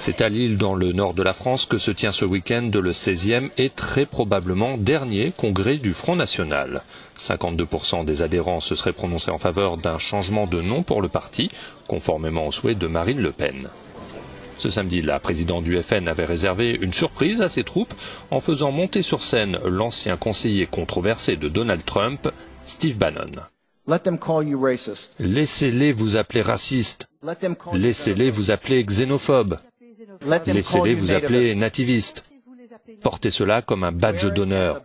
C'est à Lille, dans le nord de la France, que se tient ce week-end le 16e et très probablement dernier congrès du Front National. 52% des adhérents se seraient prononcés en faveur d'un changement de nom pour le parti, conformément au souhait de Marine Le Pen. Ce samedi, la présidente du FN avait réservé une surprise à ses troupes en faisant monter sur scène l'ancien conseiller controversé de Donald Trump, Steve Bannon. Laissez-les vous appeler racistes. Laissez-les vous appeler xénophobes. Laissez-les vous appeler nativistes. Portez cela comme un badge d'honneur.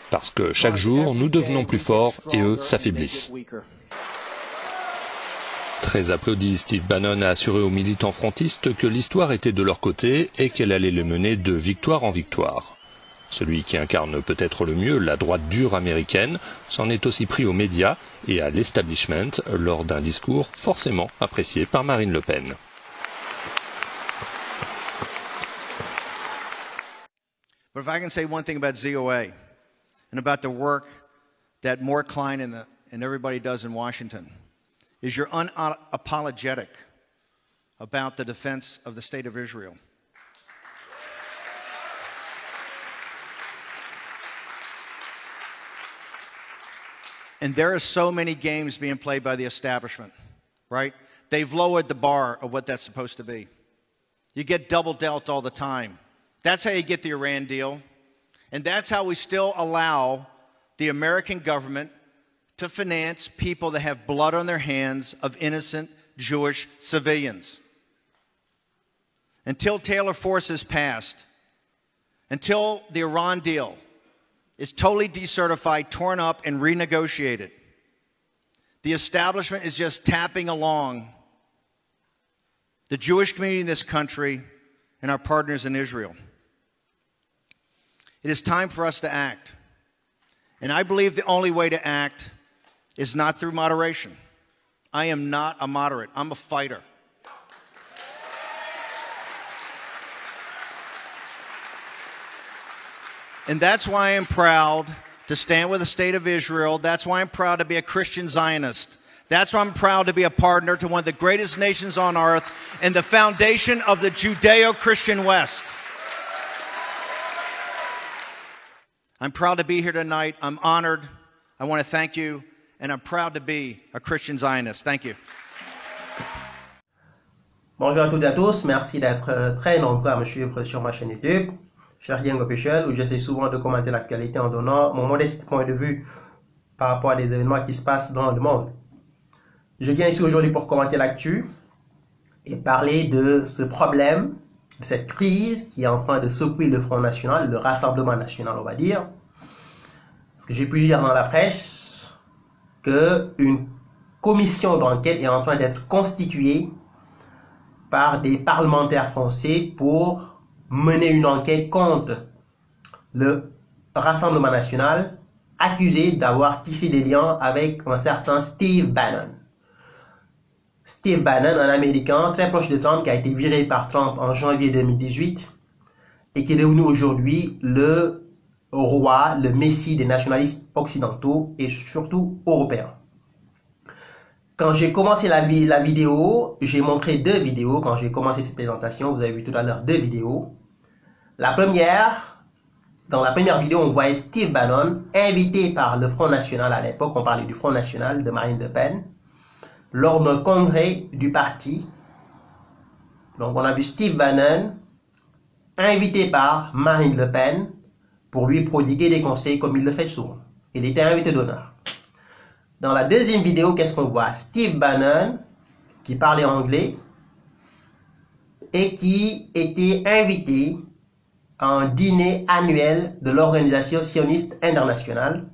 Parce que chaque jour, nous devenons plus forts et eux s'affaiblissent. Très applaudi, Steve Bannon a assuré aux militants frontistes que l'histoire était de leur côté et qu'elle allait les mener de victoire en victoire. Celui qui incarne peut-être le mieux la droite dure américaine s'en est aussi pris aux médias et à l'establishment lors d'un discours forcément apprécié par Marine Le Pen. But if I can say one thing about ZOA and about the work that Moore Klein and everybody does in Washington, is you're unapologetic about the defense of the state of Israel. And there are so many games being played by the establishment, right? They've lowered the bar of what that's supposed to be. You get double dealt all the time. That's how you get the Iran deal. And that's how we still allow the American government to finance people that have blood on their hands of innocent Jewish civilians. Until Taylor Force is passed, until the Iran deal is totally decertified, torn up, and renegotiated, the establishment is just tapping along the Jewish community in this country and our partners in Israel. It is time for us to act. And I believe the only way to act is not through moderation. I am not a moderate. I'm a fighter. And that's why I'm proud to stand with the state of Israel. That's why I'm proud to be a Christian Zionist. That's why I'm proud to be a partner to one of the greatest nations on earth and the foundation of the Judeo-Christian West. I'm proud to be here tonight. I'm honored. I want to thank you, and I'm proud to be a Christian Zionist. Thank you. Bonjour à toutes et à tous. Merci d'être très nombreux à me suivre sur ma chaîne YouTube, Cheikh Dieng Officiel, où j'essaie souvent de commenter l'actualité en donnant mon modeste point de vue par rapport à des événements qui se passent dans le monde. Je viens ici aujourd'hui pour commenter l'actu et parler de ce problème, de cette crise qui est en train de secouer le Front National, le Rassemblement National, on va dire. Parce que j'ai pu lire dans la presse qu'une commission d'enquête est en train d'être constituée par des parlementaires français pour mener une enquête contre le Rassemblement National, accusé d'avoir tissé des liens avec un certain Steve Bannon. Steve Bannon, un Américain très proche de Trump, qui a été viré par Trump en janvier 2018 et qui est devenu aujourd'hui le roi, le messie des nationalistes occidentaux et surtout européens. Quand j'ai commencé la vidéo, j'ai montré deux vidéos. Quand j'ai commencé cette présentation, vous avez vu tout à l'heure deux vidéos. La première, dans la première vidéo, on voyait Steve Bannon, invité par le Front National à l'époque, on parlait du Front National de Marine Le Pen, lors d'un congrès du parti. Donc on a vu Steve Bannon, invité par Marine Le Pen, pour lui prodiguer des conseils comme il le fait souvent. Il était invité d'honneur. Dans la deuxième vidéo, qu'est-ce qu'on voit? Steve Bannon, qui parlait anglais, et qui était invité à un dîner annuel de l'Organisation sioniste internationale.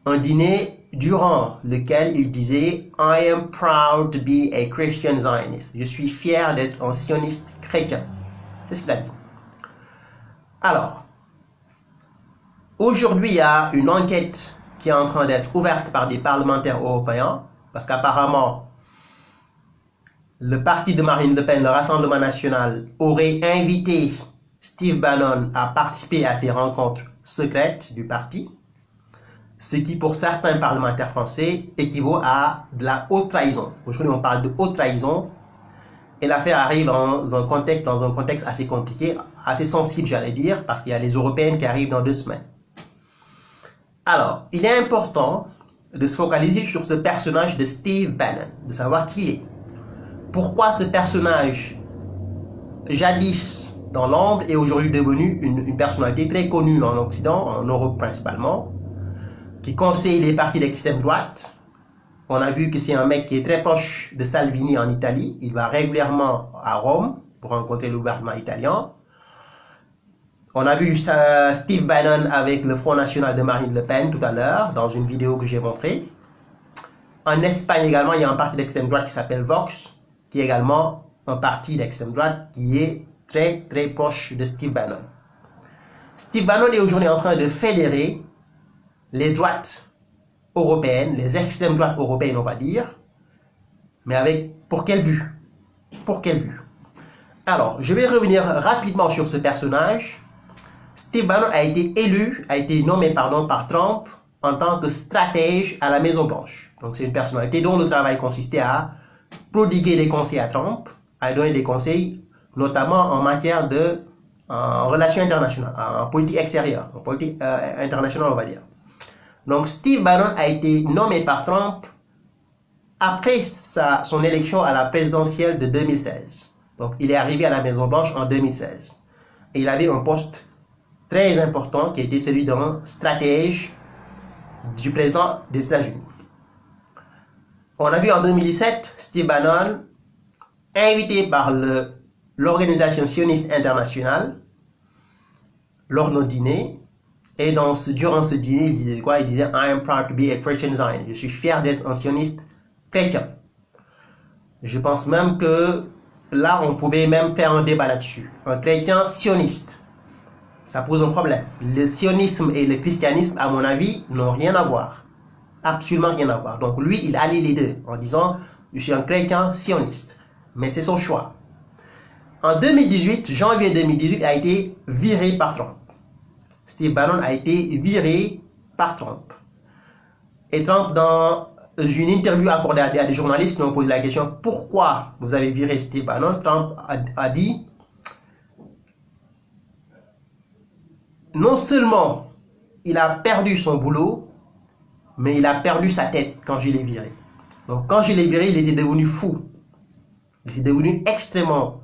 Un dîner durant lequel il disait « I am proud to be a Christian Zionist ». Je suis fier d'être un sioniste chrétien. C'est ce qu'il a dit. Alors, aujourd'hui, il y a une enquête qui est en train d'être ouverte par des parlementaires européens, parce qu'apparemment, le parti de Marine Le Pen, le Rassemblement National, aurait invité Steve Bannon à participer à ces rencontres secrètes du parti, ce qui pour certains parlementaires français équivaut à de la haute trahison. Aujourd'hui, on parle de haute trahison Et l'affaire arrive dans un contexte assez compliqué, assez sensible, j'allais dire, parce qu'il y a les Européennes qui arrivent dans 2 semaines. Alors, il est important de se focaliser sur ce personnage de Steve Bannon, de savoir qui il est. Pourquoi ce personnage, jadis dans l'ombre, est aujourd'hui devenu une personnalité très connue en Occident, en Europe principalement, qui conseille les partis d'extrême droite. On a vu que c'est un mec qui est très proche de Salvini en Italie. Il va régulièrement à Rome pour rencontrer le gouvernement italien. On a vu Steve Bannon avec le Front National de Marine Le Pen tout à l'heure, dans une vidéo que j'ai montrée. En Espagne également, il y a un parti d'extrême droite qui s'appelle Vox, qui est également un parti d'extrême droite qui est très très proche de Steve Bannon. Steve Bannon est aujourd'hui en train de fédérer les droites européennes, les extrêmes droites européennes on va dire, mais pour quel but? Pour quel but? Alors, je vais revenir rapidement sur ce personnage. Steve Bannon a été nommé par Trump en tant que stratège à la Maison Blanche. Donc c'est une personnalité dont le travail consistait à prodiguer des conseils à Trump, à donner des conseils notamment en matière de relations internationales, en politique extérieure, en politique internationale on va dire. Donc Steve Bannon a été nommé par Trump après son élection à la présidentielle de 2016. Donc il est arrivé à la Maison Blanche en 2016. Et il avait un poste très important qui était celui d'un stratège du président des États-Unis. On a vu en 2017 Steve Bannon invité par l'Organisation sioniste internationale lors d'un dîner. Et durant ce dîner, il disait quoi? Il disait « I am proud to be a Christian Zionist ». Je suis fier d'être un sioniste chrétien. Je pense même que là, on pouvait même faire un débat là-dessus. Un chrétien sioniste, ça pose un problème. Le sionisme et le christianisme, à mon avis, n'ont rien à voir. Absolument rien à voir. Donc lui, il allie les deux en disant « Je suis un chrétien sioniste ». Mais c'est son choix. En 2018, janvier 2018, il a été viré par Trump. Steve Bannon a été viré par Trump. Et Trump, dans une interview accordée à des journalistes qui ont posé la question « Pourquoi vous avez viré Steve Bannon ?» Trump a dit « Non seulement il a perdu son boulot, mais il a perdu sa tête quand je l'ai viré. » Donc quand je l'ai viré, il était devenu fou. Il était devenu extrêmement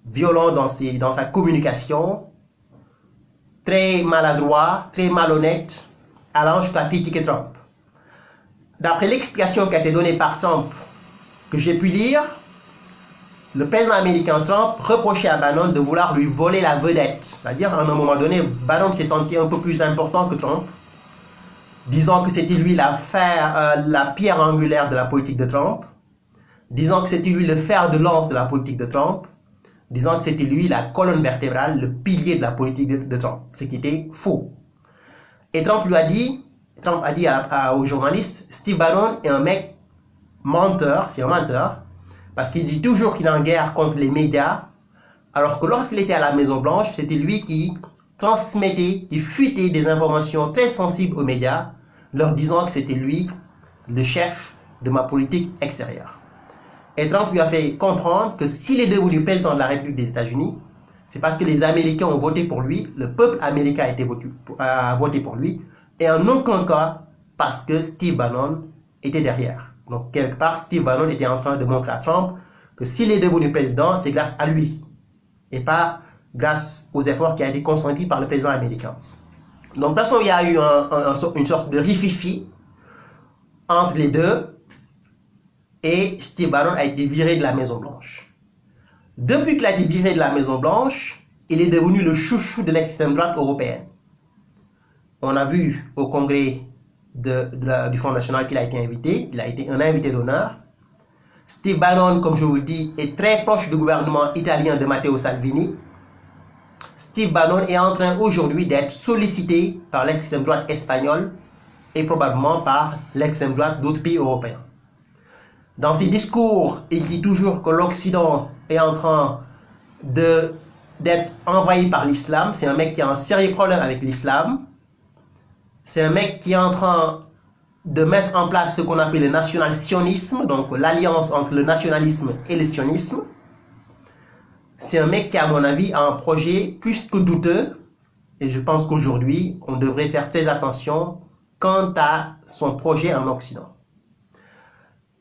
violent dans sa communication, très maladroit, très malhonnête, allant jusqu'à critiquer Trump. D'après l'explication qui a été donnée par Trump, que j'ai pu lire, le président américain Trump reprochait à Bannon de vouloir lui voler la vedette. C'est-à-dire, à un moment donné, Bannon s'est senti un peu plus important que Trump, disant que c'était lui la pierre angulaire de la politique de Trump, disant que c'était lui le fer de lance de la politique de Trump, disant que c'était lui la colonne vertébrale, le pilier de la politique de Trump, ce qui était faux. Et Trump a dit aux journalistes, Steve Bannon est un mec menteur, c'est un menteur, parce qu'il dit toujours qu'il est en guerre contre les médias, alors que lorsqu'il était à la Maison Blanche, c'était lui qui transmettait, qui fuitait des informations très sensibles aux médias, leur disant que c'était lui le chef de ma politique extérieure. Et Trump lui a fait comprendre que s'il est devenu président de la République des États-Unis, c'est parce que les Américains ont voté pour lui, le peuple américain a voté pour lui, et en aucun cas parce que Steve Bannon était derrière. Donc quelque part, Steve Bannon était en train de montrer à Trump que s'il est devenu président, c'est grâce à lui, et pas grâce aux efforts qui ont été consentis par le président américain. Donc de toute façon, il y a eu une sorte de rififi entre les deux, et Steve Bannon a été viré de la Maison Blanche. Depuis qu'il a été viré de la Maison Blanche, il est devenu le chouchou de l'extrême droite européenne. On a vu au congrès du Front National qu'il a été invité, il a été un invité d'honneur. Steve Bannon, comme je vous le dis, est très proche du gouvernement italien de Matteo Salvini. Steve Bannon est en train aujourd'hui d'être sollicité par l'extrême droite espagnole et probablement par l'extrême droite d'autres pays européens. Dans ses discours, il dit toujours que l'Occident est en train d'être envahi par l'islam. C'est un mec qui a un sérieux problème avec l'islam. C'est un mec qui est en train de mettre en place ce qu'on appelle le national-sionisme, donc l'alliance entre le nationalisme et le sionisme. c'est un mec qui, à mon avis, a un projet plus que douteux. Et je pense qu'aujourd'hui, on devrait faire très attention quant à son projet en Occident.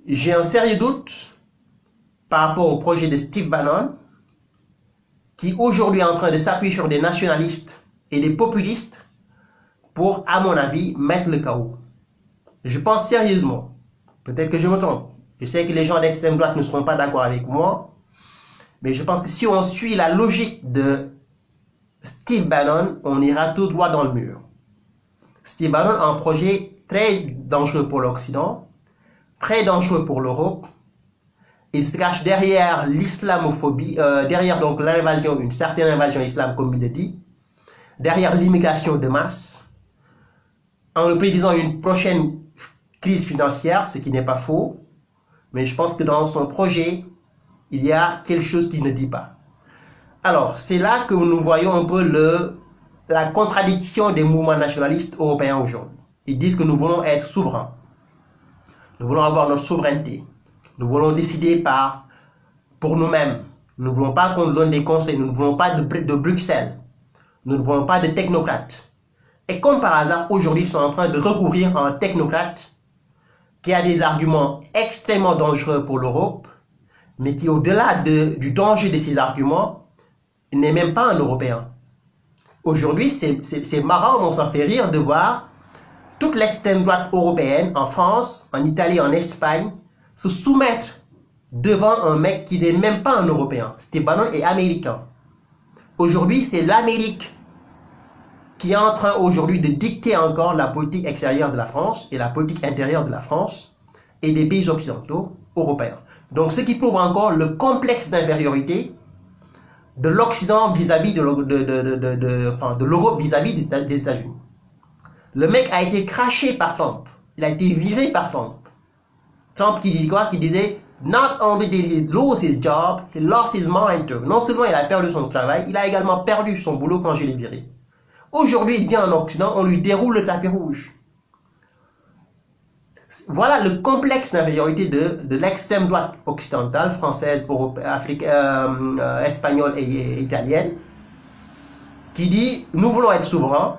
J'ai un sérieux doute par rapport au projet de Steve Bannon, qui aujourd'hui est en train de s'appuyer sur des nationalistes et des populistes pour, à mon avis, mettre le chaos. Je pense sérieusement, peut-être que je me trompe, je sais que les gens d'extrême droite ne seront pas d'accord avec moi, mais je pense que si on suit la logique de Steve Bannon, on ira tout droit dans le mur. Steve Bannon a un projet très dangereux pour l'Occident, très dangereux pour l'Europe. Il se cache derrière l'islamophobie, derrière donc l'invasion, une certaine invasion islam, comme il le dit, derrière l'immigration de masse, en le prédisant une prochaine crise financière, ce qui n'est pas faux, mais je pense que dans son projet, il y a quelque chose qu'il ne dit pas. Alors, c'est là que nous voyons un peu la contradiction des mouvements nationalistes européens aujourd'hui. Ils disent que nous voulons être souverains. Nous voulons avoir notre souveraineté. Nous voulons décider pour nous-mêmes. Nous ne voulons pas qu'on nous donne des conseils. Nous ne voulons pas de Bruxelles. Nous ne voulons pas de technocrates. Et comme par hasard, aujourd'hui, ils sont en train de recourir à un technocrate qui a des arguments extrêmement dangereux pour l'Europe, mais qui, au-delà du danger de ces arguments, n'est même pas un Européen. Aujourd'hui, c'est marrant, on s'en fait rire de voir toute l'extrême droite européenne, en France, en Italie, en Espagne, se soumettre devant un mec qui n'est même pas un Européen. Steve Bannon est américain. Aujourd'hui, c'est l'Amérique qui est en train aujourd'hui de dicter encore la politique extérieure de la France et la politique intérieure de la France et des pays occidentaux européens. Donc, ce qui prouve encore le complexe d'infériorité de l'Occident vis-à-vis de l'Europe vis-à-vis des États-Unis. Le mec a été craché par Trump. Il a été viré par Trump. Trump qui disait quoi? Qui disait not only did he lose his job, he lost his mind too. Non seulement il a perdu son travail, il a également perdu son boulot quand je l'ai viré. Aujourd'hui, il vient en Occident, on lui déroule le tapis rouge. Voilà le complexe d'infériorité de l'extrême droite occidentale, française, espagnole et italienne, qui dit nous voulons être souverains,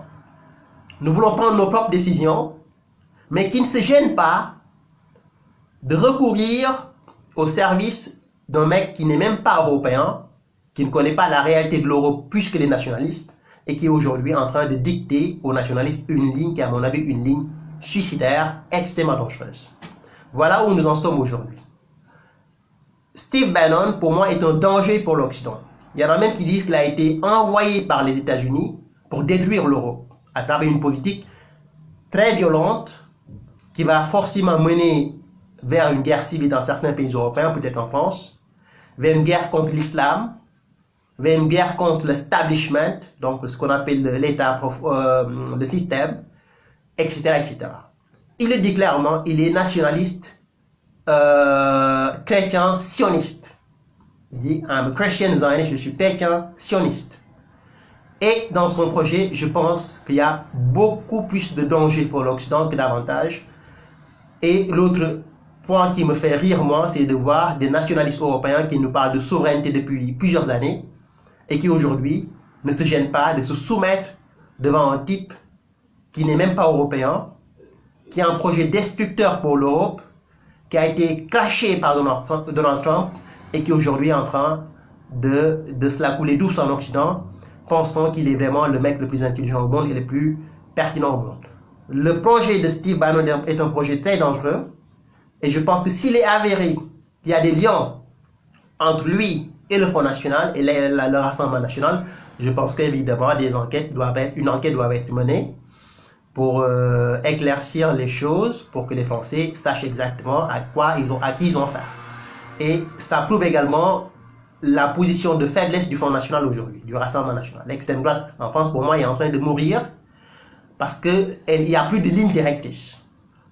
nous voulons prendre nos propres décisions, mais qui ne se gêne pas de recourir au service d'un mec qui n'est même pas européen, qui ne connaît pas la réalité de l'Europe plus que les nationalistes, et qui est aujourd'hui en train de dicter aux nationalistes une ligne qui est à mon avis une ligne suicidaire, extrêmement dangereuse. Voilà où nous en sommes aujourd'hui. Steve Bannon, pour moi, est un danger pour l'Occident. Il y en a même qui disent qu'il a été envoyé par les États-Unis pour détruire l'Europe, à travers une politique très violente qui va forcément mener vers une guerre civile dans certains pays européens, peut-être en France, vers une guerre contre l'islam, vers une guerre contre l'establishment, donc ce qu'on appelle l'État, le système, etc., etc. Il le dit clairement, il est nationaliste, chrétien, sioniste. Il dit, I'm a Christian Zionist, je suis chrétien, sioniste. Et dans son projet, je pense qu'il y a beaucoup plus de danger pour l'Occident que d'avantages. Et l'autre point qui me fait rire, moi, c'est de voir des nationalistes européens qui nous parlent de souveraineté depuis plusieurs années et qui aujourd'hui ne se gênent pas de se soumettre devant un type qui n'est même pas européen, qui a un projet destructeur pour l'Europe, qui a été craché par Donald Trump et qui aujourd'hui est en train de se la couler douce en Occident, pensant qu'il est vraiment le mec le plus intelligent au monde et le plus pertinent au monde. Le projet de Steve Bannon est un projet très dangereux et je pense que s'il est avéré qu'il y a des liens entre lui et le Front National et le Rassemblement National, je pense qu'évidemment une enquête doit être menée pour éclaircir les choses, pour que les Français sachent exactement à qui ils ont affaire. Et ça prouve également la position de faiblesse du Front National aujourd'hui, du Rassemblement National. L'extrême droite en France, pour moi, est en train de mourir parce qu'il n'y a plus de ligne directrice.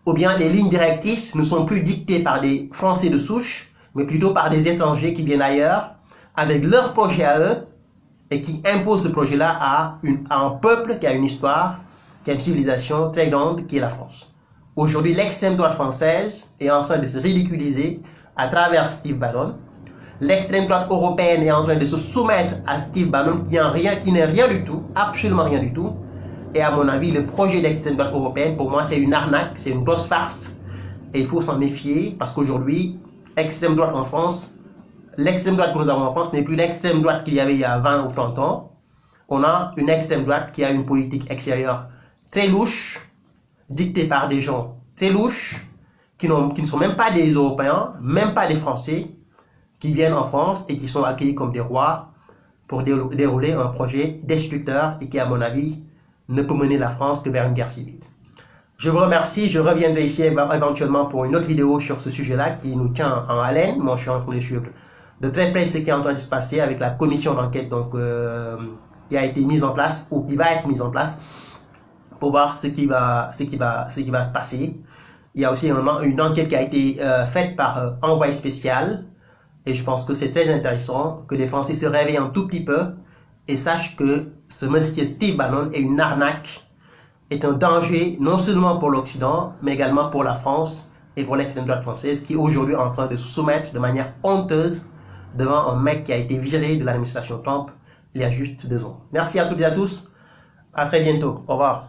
Ou bien les lignes directrices ne sont plus dictées par des Français de souche, mais plutôt par des étrangers qui viennent ailleurs, avec leur projet à eux, et qui imposent ce projet-là à un peuple qui a une histoire, qui a une civilisation très grande, qui est la France. Aujourd'hui, l'extrême droite française est en train de se ridiculiser à travers Steve Bannon. L'extrême droite européenne est en train de se soumettre à Steve Bannon qui n'est rien du tout, absolument rien du tout. Et à mon avis, le projet d'extrême droite européenne, pour moi, c'est une arnaque, c'est une grosse farce. Et il faut s'en méfier parce qu'aujourd'hui, extrême droite en France, l'extrême droite que nous avons en France n'est plus l'extrême droite qu'il y avait il y a 20 ou 30 ans. On a une extrême droite qui a une politique extérieure très louche, dictée par des gens très louches, qui ne sont même pas des Européens, même pas des Français, qui viennent en France et qui sont accueillis comme des rois pour dérouler un projet destructeur et qui, à mon avis, ne peut mener la France que vers une guerre civile. Je vous remercie, je reviendrai ici éventuellement pour une autre vidéo sur ce sujet-là qui nous tient en haleine. Moi, je suis en train de suivre de très près ce qui est en train de se passer avec la commission d'enquête qui a été mise en place ou qui va être mise en place pour voir ce qui va se passer. Il y a aussi une enquête qui a été faite par envoyé spécial et je pense que c'est très intéressant que les Français se réveillent un tout petit peu et sachent que ce monsieur Steve Bannon est une arnaque, est un danger non seulement pour l'Occident, mais également pour la France et pour l'extrême droite française qui est aujourd'hui en train de se soumettre de manière honteuse devant un mec qui a été viré de l'administration Trump il y a juste 2 ans. Merci à toutes et à tous. À très bientôt. Au revoir.